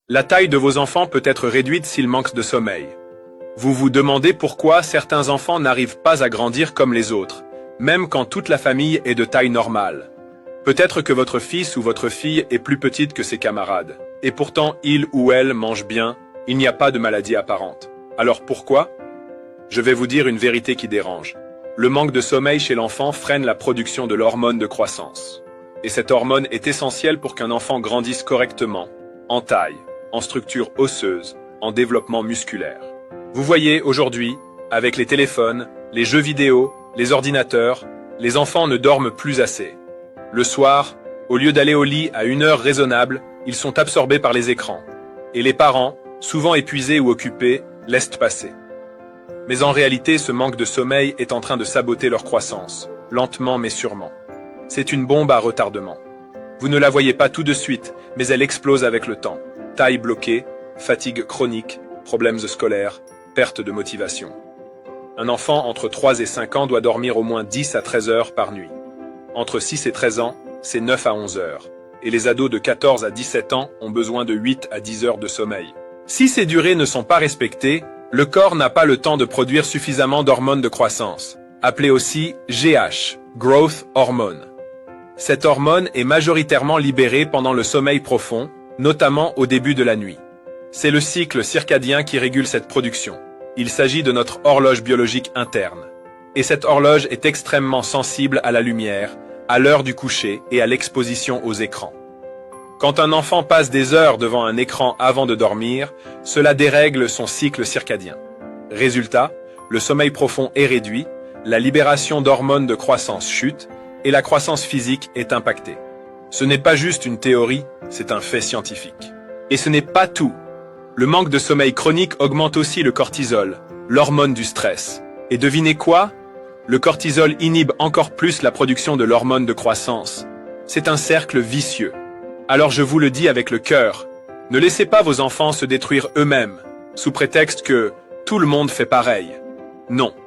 La taille de vos enfants peut être réduite s'ils manquent de sommeil. Vous vous demandez pourquoi certains enfants n'arrivent pas à grandir comme les autres, même quand toute la famille est de taille normale. Peut-être que votre fils ou votre fille est plus petite que ses camarades, et pourtant il ou elle mange bien, il n'y a pas de maladie apparente. Alors pourquoi? Je vais vous dire une vérité qui dérange. Le manque de sommeil chez l'enfant freine la production de l'hormone de croissance. Et cette hormone est essentielle pour qu'un enfant grandisse correctement, en taille, en structure osseuse, en développement musculaire. Vous voyez, aujourd'hui, avec les téléphones, les jeux vidéo, les ordinateurs, les enfants ne dorment plus assez. Le soir, au lieu d'aller au lit à une heure raisonnable, ils sont absorbés par les écrans. Et les parents, souvent épuisés ou occupés, laissent passer. Mais en réalité, ce manque de sommeil est en train de saboter leur croissance, lentement mais sûrement. C'est une bombe à retardement. Vous ne la voyez pas tout de suite, mais elle explose avec le temps. Taille bloquée, fatigue chronique, problèmes scolaires, perte de motivation. Un enfant entre 3 et 5 ans doit dormir au moins 10 à 13 heures par nuit. Entre 6 et 13 ans, c'est 9 à 11 heures. Et les ados de 14 à 17 ans ont besoin de 8 à 10 heures de sommeil. Si ces durées ne sont pas respectées, le corps n'a pas le temps de produire suffisamment d'hormones de croissance, appelée aussi GH, Growth Hormone. Cette hormone est majoritairement libérée pendant le sommeil profond, notamment au début de la nuit. C'est le cycle circadien qui régule cette production. Il s'agit de notre horloge biologique interne. Et cette horloge est extrêmement sensible à la lumière, à l'heure du coucher et à l'exposition aux écrans. Quand un enfant passe des heures devant un écran avant de dormir, cela dérègle son cycle circadien. Résultat, le sommeil profond est réduit, la libération d'hormones de croissance chute et la croissance physique est impactée. Ce n'est pas juste une théorie, c'est un fait scientifique. Et ce n'est pas tout. Le manque de sommeil chronique augmente aussi le cortisol, l'hormone du stress. Et devinez quoi? Le cortisol inhibe encore plus la production de l'hormone de croissance. C'est un cercle vicieux. Alors je vous le dis avec le cœur, ne laissez pas vos enfants se détruire eux-mêmes, sous prétexte que tout le monde fait pareil. Non.